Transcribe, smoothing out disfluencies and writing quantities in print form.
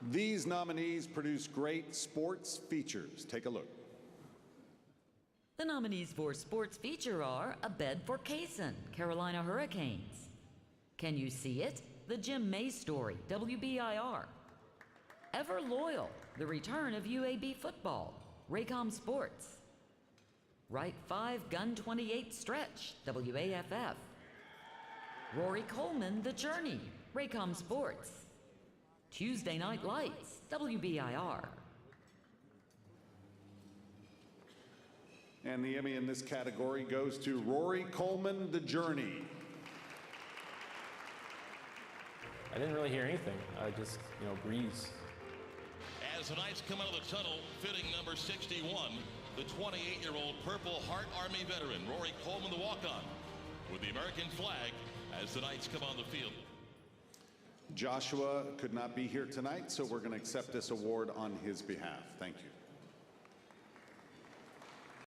These nominees produce great sports features. Take a look. The nominees for Sports Feature are A Bed for Kason, Carolina Hurricanes. Can You See It? The Jim May Story, WBIR. Ever Loyal, The Return of UAB Football, Raycom Sports. Right 5 Gun 28 Stretch, WAFF. Rory Coleman, The Journey, Raycom Sports. Tuesday Night Lights, WBIR. And the Emmy in this category goes to Rory Coleman, The Journey. I didn't really hear anything. I just, breeze. As the Knights come out of the tunnel, fitting number 61, the 28-year-old Purple Heart Army veteran, Rory Coleman, the walk-on, with the American flag as the Knights come on the field. Joshua could not be here tonight, so we're going to accept this award on his behalf. Thank you.